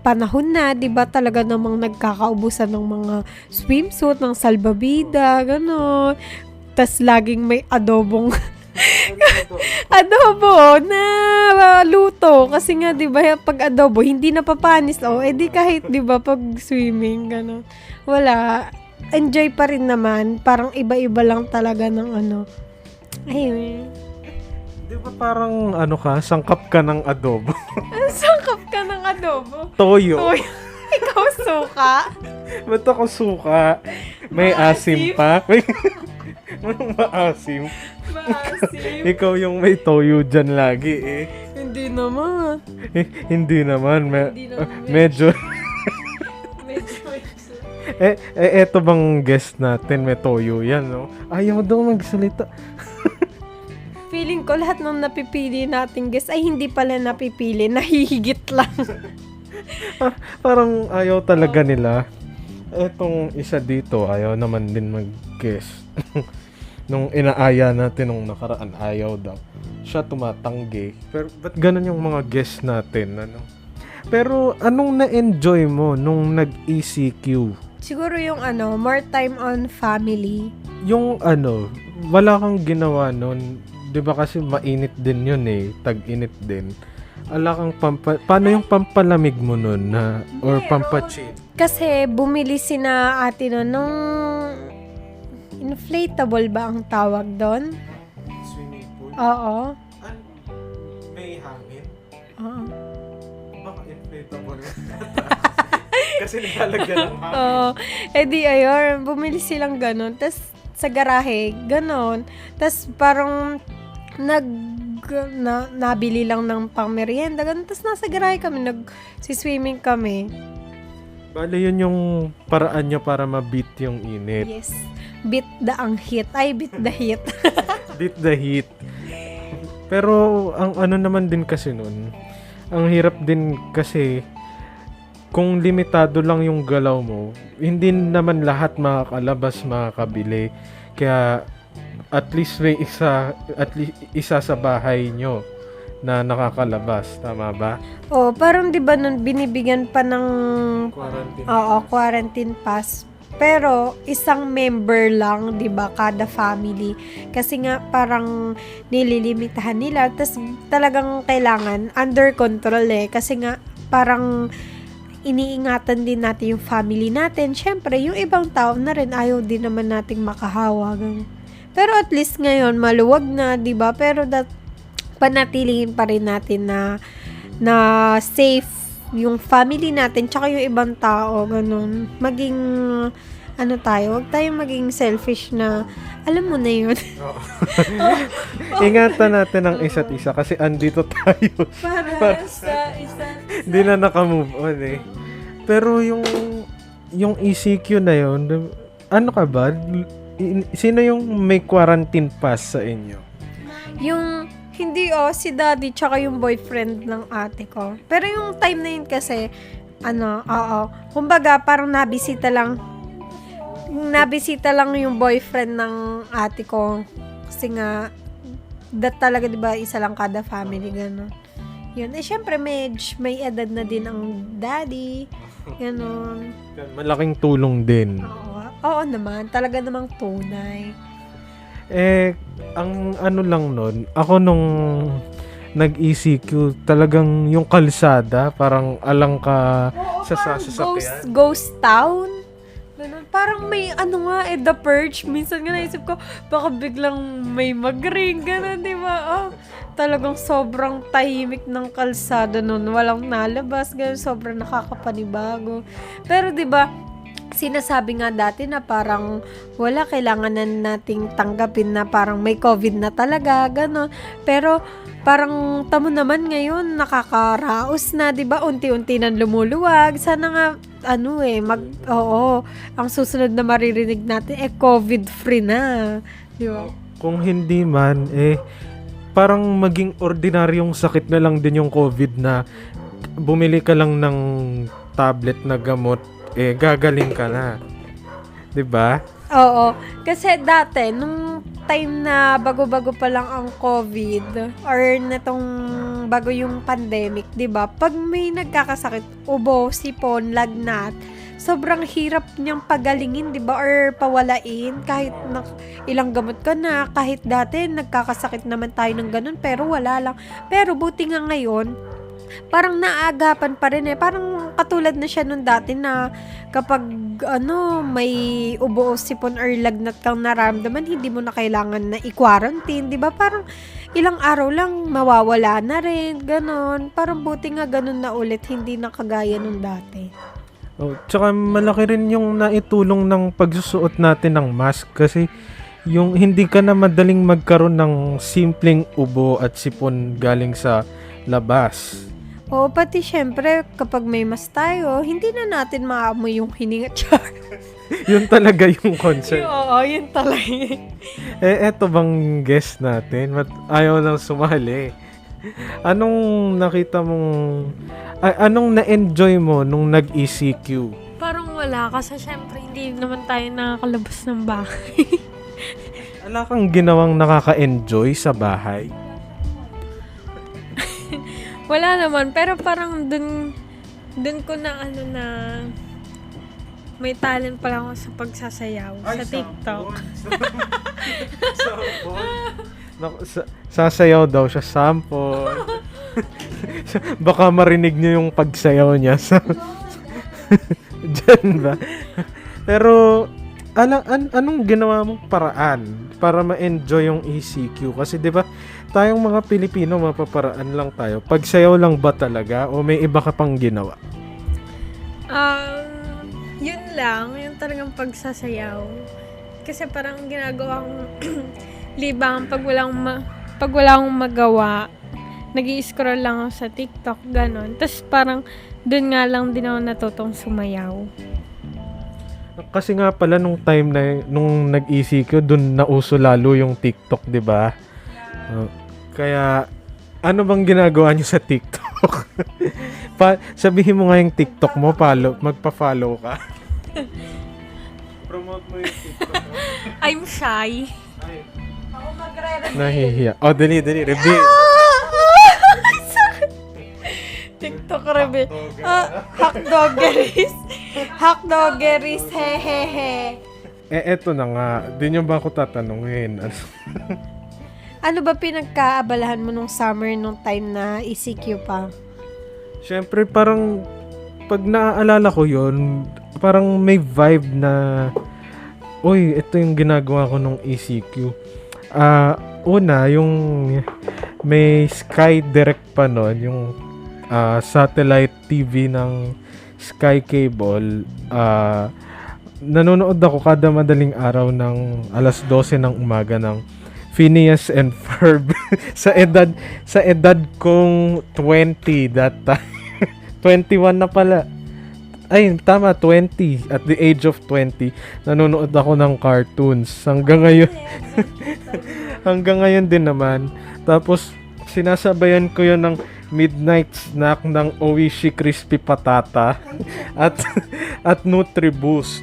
Speaker 3: panahon na, 'di ba, talaga namang nagkakaubusan ng mga swimsuit, ng salbabida, ganun. Tas laging may adobo na luto kasi nga 'di ba pag adobo hindi napapanis edi kahit 'di ba pag swimming gano'n, wala, enjoy pa rin naman, parang iba-iba lang talaga ng ayun.
Speaker 2: 'Di ba parang sangkap ka ng adobo?
Speaker 3: Sangkap ka ng adobo?
Speaker 2: Toyo.
Speaker 3: Ikaw suka?
Speaker 2: Ba't ako suka? May asim pa? Maasim.
Speaker 4: Maasim.
Speaker 2: Ikaw yung may toyo dyan lagi eh.
Speaker 4: Hindi naman.
Speaker 2: Hindi naman.
Speaker 4: Hindi naman.
Speaker 2: Medyo.
Speaker 4: Medyo.
Speaker 2: Eto bang guest natin, may toyo yan, no? Ayaw daw magsalita.
Speaker 3: Feeling ko lahat ng napipili nating guest ay hindi pala napipili, nahihigit lang.
Speaker 2: Parang ayaw talaga nila. Etong isa dito, ayaw naman din mag-guest. Nung inaaya natin nung nakaraan, ayaw daw. Siya tumatanggi. Pero ba't ganun yung mga guest natin, ano? Pero anong na-enjoy mo nung nag-ECQ?
Speaker 3: Siguro yung more time on family.
Speaker 2: Yung wala kang ginawa nun. 'Di ba kasi mainit din yun eh. Tag-init din. Ala kang paano yung pampalamig mo nun na or pampachill?
Speaker 3: Kasi bumili sina ate nung inflatable ba ang tawag doon?
Speaker 2: Swimming pool?
Speaker 3: Oo.
Speaker 2: May hangin?
Speaker 3: Oo.
Speaker 2: Baka inflatable. Kasi nilalagyan ng hangin.
Speaker 3: Oo. Eh di ayun, bumili silang ganun. Tapos sa garahe, ganun. Tapos parang nabili lang ng pang-merienda. Ganun. Tapos nasa garahe kami, nag-swimming kami.
Speaker 2: Bale, yun yung paraan niya para ma-beat yung init.
Speaker 3: Yes. Beat the heat. Ay, beat the heat.
Speaker 2: Beat the heat. Pero, ang naman din kasi nun, ang hirap din kasi, kung limitado lang yung galaw mo, hindi naman lahat makakalabas, makakabili. Kaya, at least may isa sa bahay nyo na nakakalabas. Tama ba?
Speaker 3: Oh, parang 'di ba nun binibigyan pa ng
Speaker 2: Quarantine.
Speaker 3: quarantine pass. Pero isang member lang, 'di ba, kada family. Kasi nga parang nililimitahan nila, tas talagang kailangan under control kasi nga parang iniingatan din natin yung family natin. Syempre, yung ibang tao na rin ayaw din naman nating makahawa. Ganun. Pero at least ngayon maluwag na, 'di ba? Pero panatilihin pa rin natin na safe yung family natin tsaka yung ibang tao, ganun. Maging wag tayong maging selfish na alam mo na yun.
Speaker 2: Ingatan natin ang isa't isa kasi andito tayo.
Speaker 3: Para sa isa.
Speaker 2: Hindi na naka-move on eh. Pero yung ECQ na yun, ano ka ba? Sino yung may quarantine pass sa inyo?
Speaker 3: Yung hindi si daddy tsaka yung boyfriend ng ate ko. Pero yung time na yun kasi kumbaga parang nabisita lang yung boyfriend ng ate ko. Kasi nga talaga 'di ba isa lang kada family gano'n. Yun. Syempre may edad na din ang daddy. Gano'n.
Speaker 2: Malaking tulong din.
Speaker 3: Oo naman. Talaga namang tunay.
Speaker 2: Ang lang nun, ako nung nag-ECQ, talagang yung kalsada, parang alang ka sa sasakyan.
Speaker 3: Ghost town. Ganun. Parang may The Purge. Minsan nga naisip ko, baka biglang may mag-ring, gano'n, di ba? Talagang sobrang tahimik ng kalsada nun. Walang nalabas, gano'n, sobrang nakakapanibago. Pero di ba, sinasabi nga dati na parang wala, kailangan na nating tanggapin na parang may COVID na talaga, gano'n. Pero parang tamo naman ngayon, nakakaraos na, di ba? Unti-unti nang lumuluwag. Sana nga, ang susunod na maririnig natin, COVID-free na. Di ba?
Speaker 2: Kung hindi man, parang maging ordinaryong sakit na lang din yung COVID na bumili ka lang ng tablet na gamot, gagaling ka na. 'Di ba?
Speaker 3: Oo. Kasi dati, nung time na bago-bago pa lang ang COVID or netong bago yung pandemic, 'di ba? Pag may nagkakasakit, ubo, sipon, lagnat, sobrang hirap niyang pagalingin, 'di ba? Or pawalain kahit ilang gamot ka na, kahit dati nagkakasakit naman tayo ng ganun pero wala lang. Pero buti nga ngayon, parang naagapan pa rin parang katulad na siya nung dati na kapag may ubo o sipon or lagnat kang naramdaman, hindi mo na kailangan na i-quarantine, di ba? Parang ilang araw lang mawawala na rin, ganon. Parang buti nga ganon na ulit, hindi na kagaya nung dati.
Speaker 2: Tsaka malaki rin yung naitulong ng pagsusuot natin ng mask kasi yung hindi ka na madaling magkaroon ng simpleng ubo at sipon galing sa labas.
Speaker 3: O pati syempre, kapag may mas tayo, hindi na natin maamoy yung hininga. Char.
Speaker 2: Yun talaga yung concern.
Speaker 3: Oo, yun talaga.
Speaker 2: Eto bang guest natin? Ayaw nang sumali. Anong nakita mong... anong na-enjoy mo nung nag-ECQ?
Speaker 4: Parang wala kasi syempre hindi naman tayo nakakalabas ng bahay.
Speaker 2: Wala kang ginawang nakaka-enjoy sa bahay?
Speaker 4: Wala naman, pero parang dun ko na may talent pala ako sa pagsasayaw sa TikTok.
Speaker 2: Sasayaw daw siya, sample. Baka marinig niyo yung pagsayaw niya sa Diyan ba? Pero anong ginawa mong paraan para ma-enjoy yung ECQ? Kasi 'di ba, tayong mga Pilipino mapaparaan lang tayo. Pagsayaw lang ba talaga o may iba ka pang ginawa?
Speaker 4: Yun lang, yung talagang pagsasayaw. Kasi parang ginagawa kong libang pag wala akong magawa, nag-i-scroll lang ako sa TikTok, ganon. Tapos parang dun nga lang din ako natutong sumayaw.
Speaker 2: Kasi nga pala nung time na nung nag-ECQ, dun nauso lalo yung TikTok, 'di ba? Kaya ano bang ginagawa niyo sa TikTok? Sabihin mo nga yung TikTok mo, magpa-follow ka. Promote mo yung TikTok mo.
Speaker 4: I'm shy.
Speaker 2: Nahihiya. Oh, dali, reveal.
Speaker 3: TikTok rebe. Hakdoggeries. Hakdoggeries. Hehehe.
Speaker 2: Eto na nga. Di nyo ba ako tatanungin?
Speaker 3: Ano ba pinagkaabalahan mo nung summer nung time na ECQ pa?
Speaker 2: Siyempre, parang pag naaalala ko yon, parang may vibe na, uy, ito yung ginagawa ko nung ECQ. Una, yung may Sky Direct pa nun, yung satellite TV ng Sky Cable. Nanonood ako kada madaling araw ng alas 12 ng umaga ng Phineas and Ferb. sa edad kong 20 that time. 21 na pala. Ay, tama, 20. At the age of 20, nanonood ako ng cartoons. Hanggang ngayon. Hanggang ngayon din naman. Tapos, sinasabayan ko yun ng midnight snack ng Oishi Crispy Patata at Nutriboost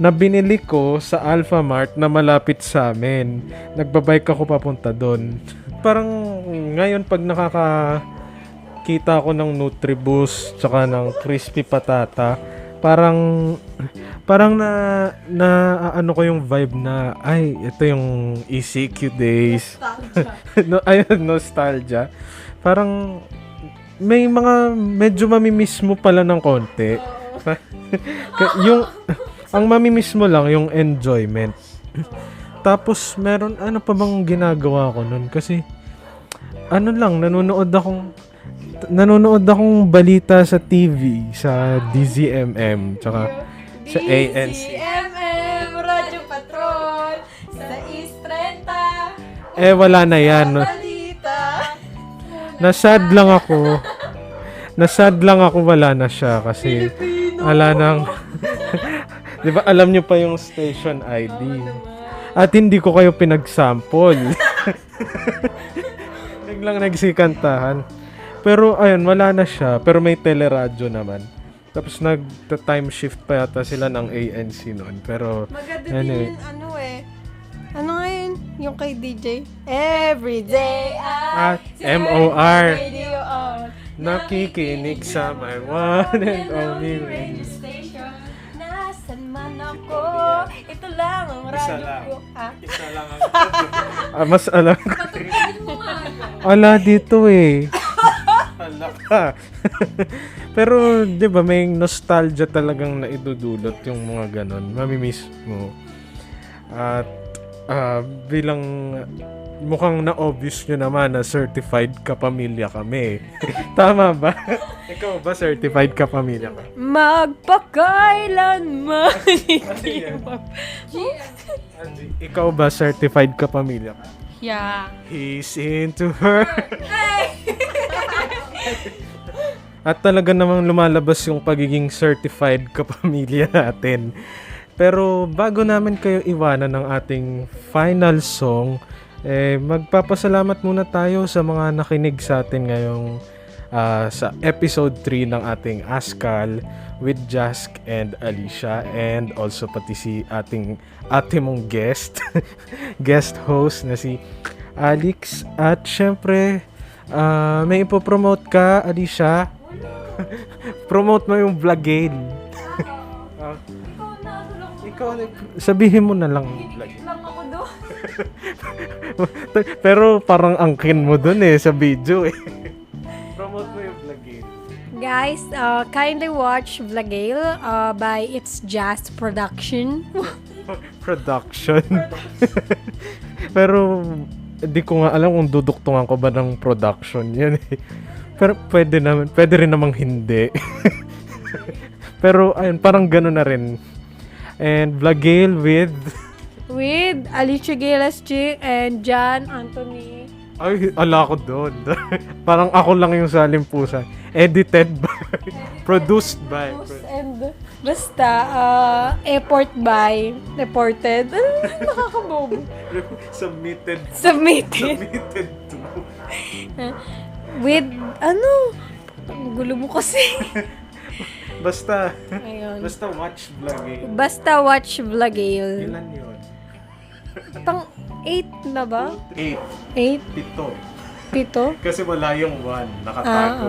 Speaker 2: na binili ko sa Alpha Mart na malapit sa amin. Nagbabike ako papunta doon. Parang ngayon pag nakakita ko ng Nutriboost tsaka ng Crispy Patata, parang na ano ko yung vibe na ay ito yung ECQ days. Ayun, nostalgia. Parang may mga medyo mamimiss mo pala ng konti. Yung ang mamimiss mo lang yung enjoyment. Tapos meron ano pa bang ginagawa ko nun kasi ano lang nanonood akong balita sa TV sa DZMM tsaka sa ANC.
Speaker 3: DZMM Radyo Patrol sa East 30.
Speaker 2: Wala na yan. Nasad lang ako wala na siya kasi wala nang di ba alam nyo pa yung station ID at hindi ko kayo pinag-sample. Biglang nagsikantahan. Pero ayun, wala na siya. Pero may teleradyo naman. Tapos nag-time shift pa yata sila ng ANC noon. Pero
Speaker 3: maganda din yung ano nga yun? Yung kay DJ? Every day I
Speaker 2: MOR
Speaker 3: radio on.
Speaker 2: nakikinig sa my one and only radio
Speaker 3: station. Nasaan man ako, ito lang ang radyo ko.
Speaker 2: Isa lang mas alam ko. Ala dito eh. Ala ka. Pero 'di ba may nostalgia talagang naidudulot yung mga ganon. Mamimiss mo. At bilang mukhang na-obvious nyo naman na certified kapamilya kami. Tama ba? Ikaw ba certified kapamilya ka?
Speaker 3: Magpakailanman.
Speaker 2: Ikaw ba certified ka pamilya?
Speaker 4: Yeah.
Speaker 2: He's into her. At talaga namang lumalabas yung pagiging certified kapamilya natin. Pero bago namin kayo iwanan ng ating final song, magpapasalamat muna tayo sa mga nakinig sa atin ngayong sa episode 3 ng ating Askal with Jask and Alicia, and also pati si ate mong guest guest host na si Alex. At syempre may ipopromote ka, Alicia. Promote mo yung Vlogale. Ikaw na, sabihin mo na lang Vlogale.
Speaker 3: Lang ako doon.
Speaker 2: Pero parang angkin mo dun sa video Promote mo yung Vlogale.
Speaker 3: Guys, kindly watch Vlogale by It's Just Production.
Speaker 2: Production. Pero di ko nga alam kung duduktungan ko ba ng production yan Pero pwede rin namang hindi. Pero ayun, parang gano'n na rin. And Vlogale with
Speaker 3: Alicia Gilas Chick and John Anthony.
Speaker 2: ay, ala ko doon. Parang ako lang yung salimpusan. Edited by, produced by.
Speaker 3: And basta, reported. Nakakabobo.
Speaker 2: Submitted to.
Speaker 3: With, ang gulo mo kasi.
Speaker 2: Basta
Speaker 3: Ayun.
Speaker 2: watch Vlogale.
Speaker 3: Basta watch Vlogale.
Speaker 2: Ilan yun?
Speaker 3: Pang 8 na ba?
Speaker 2: 8.
Speaker 3: 8? 7?
Speaker 2: Kasi wala yung 1. Nakatago.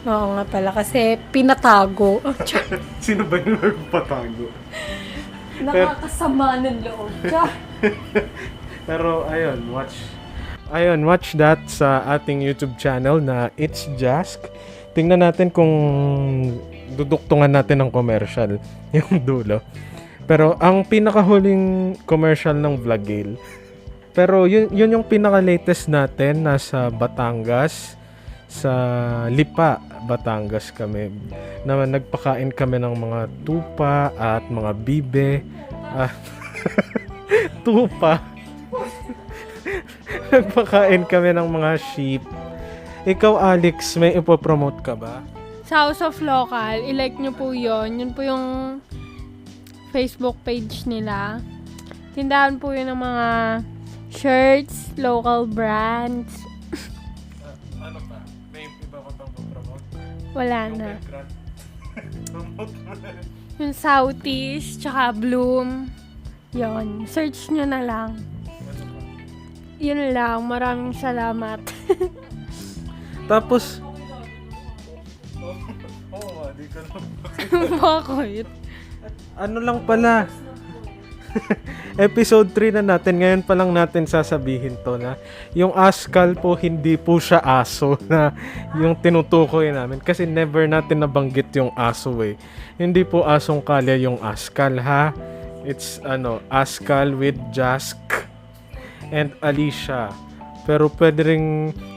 Speaker 3: Oo nga pala, kasi pinatago.
Speaker 2: Sino ba yung nagpatago?
Speaker 3: Nakakasama ng loob.
Speaker 2: Pero watch that sa ating YouTube channel na It's Jask. Tingnan natin kung duduktungan natin ng commercial yung dulo. Pero ang pinakahuling commercial ng Vlogale. Pero yun yung pinaka-latest natin, nasa Batangas, sa Lipa, Batangas kami. Na nagpakain kami ng mga tupa at mga bibe. Tupa. Nagpakain kami ng mga sheep. Ikaw, Alex, may ipopromote ka ba?
Speaker 4: Sa House of Local, i-like nyo po yun. Yun po yung Facebook page nila. Tindahan po yun ng mga shirts, local brands.
Speaker 2: Ano pa? May iba ka pang promote?
Speaker 4: Wala na. Yung Southeast, tsaka Bloom. Yun. Search nyo na lang. Yun lang. Maraming salamat.
Speaker 2: Tapos, di ka lang.
Speaker 4: Bakit?
Speaker 2: Ano lang pala? Episode 3 na natin. Ngayon pa lang natin sasabihin to na yung Askal po, hindi po siya aso na yung tinutukoy namin. Kasi never natin nabanggit yung aso Hindi po asong kalya yung Askal, ha? It's Askal with Jask and Alicia. Pero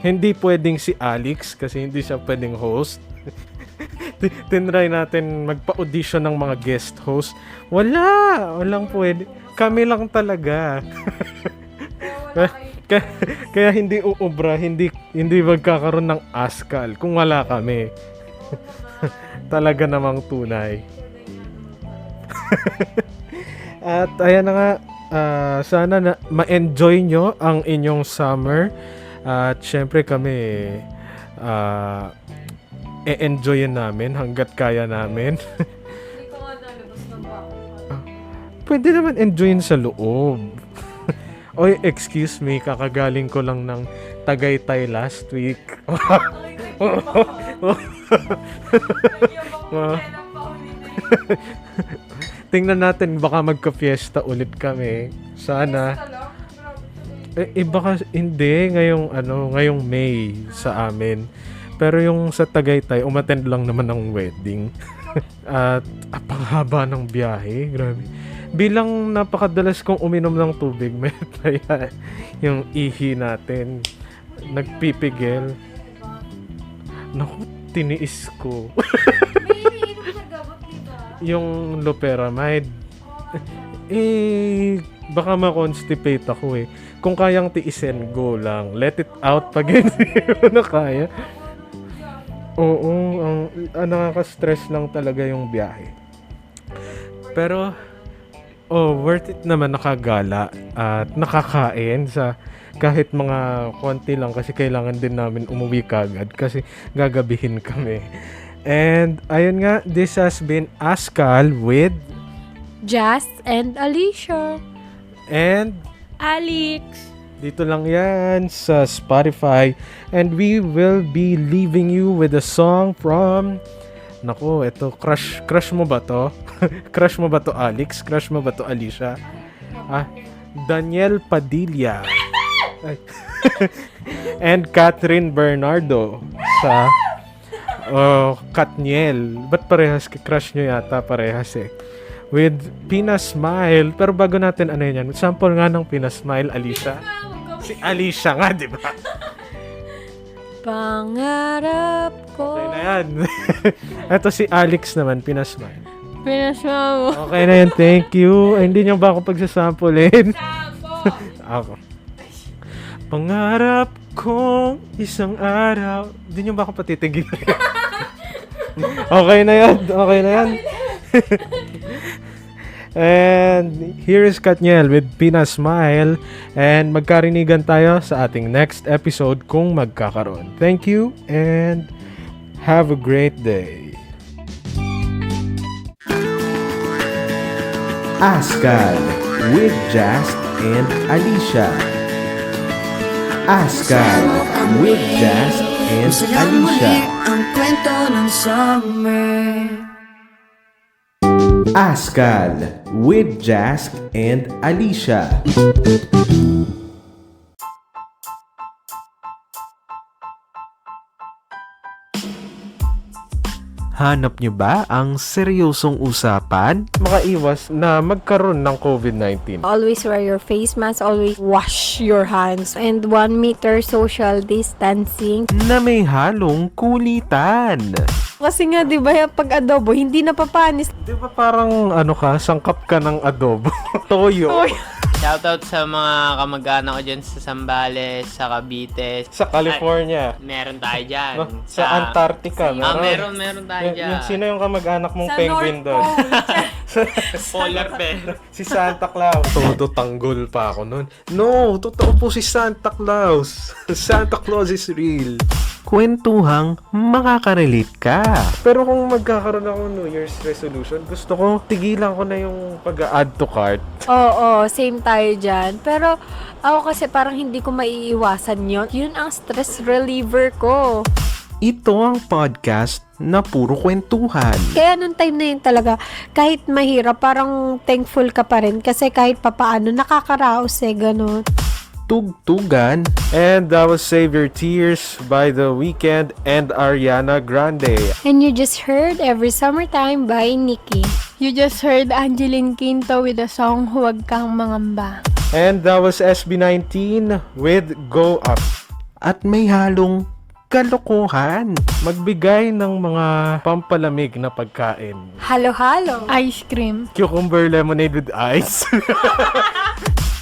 Speaker 2: hindi pwedeng si Alex kasi hindi siya pwedeng host. Tinry natin magpa-audition ng mga guest host. Walang pwede. Kami lang talaga. Kaya hindi uubra, hindi magkakaroon ng Askal kung wala kami. Talaga namang tunay. At ayan na nga, sana na ma-enjoy nyo ang inyong summer. At syempre kami e-enjoyin namin hanggat kaya namin. Pwede naman enjoyin sa loob. Oy, excuse me, kakagaling ko lang ng Tagaytay last week. Tingnan natin, baka magka-fiesta ulit kami. Sana. Baka hindi ngayong May sa amin. Pero yung sa Tagaytay, umattend lang naman ng wedding. At panghaba ng biyahe, grabe. Bilang napakadalas kong uminom ng tubig, may yung ihi natin nagpipigil. Naku, tiniis ko.
Speaker 3: May iniinom sa gamot, diba?
Speaker 2: Yung loperamide. baka ma-constipate ako eh. Kung kayang tiisin, go lang. Let it out pag hindi mo na kaya. Oo, nakaka-stress lang talaga yung biyahe. Pero, worth it naman nakagala at nakakain sa kahit mga konti lang kasi kailangan din namin umuwi kagad kasi gagabihin kami. And, ayun nga, this has been Askal with
Speaker 3: Jazz and Alicia.
Speaker 2: and
Speaker 4: Alex!
Speaker 2: dito lang yan sa Spotify. And we will be leaving you with a song from... Naku, eto, crush mo ba to? Crush mo ba to, Alex? Crush mo ba to, Alicia? Daniel Padilla. Ay. And Catherine Bernardo sa Katniel. Ba't parehas? Crush nyo yata parehas eh. With Pina Smile. Pero bago natin ano yan, sample nga ng Pina Smile, Alicia. Si Alicia nga, di ba?
Speaker 3: Pangarap ko.
Speaker 2: Okay na yan. Ito si Alex naman, Pina Smile.
Speaker 4: Pinasma mo.
Speaker 2: Okay na yan, thank you. Ay, hindi nyo ba ako pagsasampulin? Ako. Pangarap kong isang araw. Hindi nyo ba ako patitigil? Okay na yan. Okay na yan. And here is Katniel with Pina Smile. And magkarinigan tayo sa ating next episode kung magkakaroon. Thank you and have a great day.
Speaker 1: Askal with Jazz and Alicia. Askal with Jazz and Alicia.
Speaker 5: Ang kwento ng summer.
Speaker 1: Askal with Jazz and Alicia.
Speaker 6: Hanap nyo ba ang seryosong usapan?
Speaker 2: Makaiwas na magkaroon ng COVID-19.
Speaker 3: Always wear your face mask, always wash your hands, and 1 meter social distancing.
Speaker 6: Na may halong kulitan.
Speaker 3: Kasi nga, di ba, pag adobo, hindi napapanis.
Speaker 2: Di ba parang ano ka, sangkap ka ng adobo? Toyo.
Speaker 7: Shoutout sa mga kamag-anak ko dyan sa Zambales, sa Cavite.
Speaker 2: Sa California.
Speaker 7: Meron tayo dyan.
Speaker 2: No? Sa Antarctica.
Speaker 7: Meron tayo dyan.
Speaker 2: Sino yung kamag-anak mong penguin doon?
Speaker 7: Polar bear.
Speaker 2: Si Santa Claus. Todo tanggol pa ako noon. No, totoo po si Santa Claus. Santa Claus is real.
Speaker 6: Kwentuhang makaka-relate ka.
Speaker 2: Pero kung magkakaroon ako New Year's resolution, gusto ko tigilan ko na yung pag-add to cart.
Speaker 3: Oo, same tayo dyan. Pero ako kasi parang hindi ko maiiwasan yun. Yun ang stress reliever ko.
Speaker 6: Ito ang podcast na puro kwentuhan.
Speaker 3: Kaya nung time na yun talaga, kahit mahirap, parang thankful ka pa rin. Kasi kahit papaano, nakakaraos ganun.
Speaker 6: Tugtugan.
Speaker 2: And that was Save Your Tears by The Weeknd and Ariana Grande.
Speaker 3: And you just heard Every Summertime by Nicki.
Speaker 4: You just heard Angeline Quinto with the song Huwag Kang Mangamba.
Speaker 2: And that was SB19 with Go Up.
Speaker 6: At may halong kalokohan.
Speaker 2: Magbigay ng mga pampalamig na pagkain.
Speaker 3: Halo-halo.
Speaker 4: Ice cream.
Speaker 2: Cucumber lemonade with ice.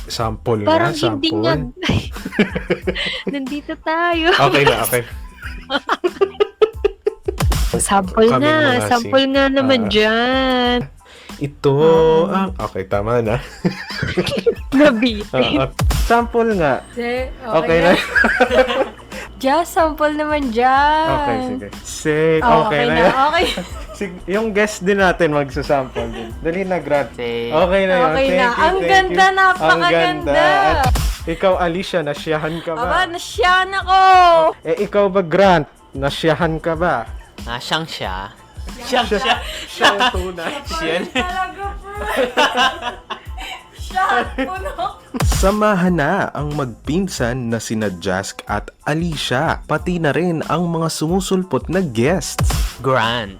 Speaker 2: Sample
Speaker 3: Parang
Speaker 2: nga,
Speaker 3: hindi
Speaker 2: sample.
Speaker 3: nga. Nandito tayo.
Speaker 2: Okay na, okay.
Speaker 3: Sample
Speaker 2: Kami
Speaker 3: na.
Speaker 2: mga
Speaker 3: Sample nga naman dyan.
Speaker 2: Ito ang... Okay, tama na.
Speaker 3: Nabitin.
Speaker 2: Sample nga. Okay na.
Speaker 3: Just sample naman dyan.
Speaker 2: Okay, sige. Say,
Speaker 3: Oh,
Speaker 2: okay na yan.
Speaker 3: Okay.
Speaker 2: Yung guest din natin magsasample din. Dali na, Grant.
Speaker 7: Say,
Speaker 2: Okay na yun.
Speaker 3: Okay
Speaker 2: Thank
Speaker 3: na.
Speaker 2: you,
Speaker 3: Ang
Speaker 2: thank
Speaker 3: ganda,
Speaker 2: you.
Speaker 3: napakaganda.
Speaker 2: Ang ganda. At ikaw, Alicia, nasyahan ka ba?
Speaker 3: Aba, nasyan ako.
Speaker 2: Ikaw ba, Grant? Nasyahan ka ba?
Speaker 7: siyang siya.
Speaker 2: Siyang tunay.
Speaker 3: Talaga po. Shot puno.
Speaker 6: Samahan na ang magpinsan na sina Jask at Alicia, pati na rin ang mga sumusulpot na guests
Speaker 7: Grant.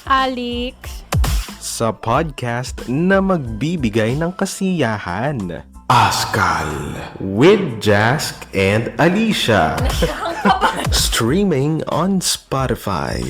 Speaker 4: Alex.
Speaker 6: sa podcast na magbibigay ng kasiyahan. Askal with Jask and Alicia. Streaming on Spotify.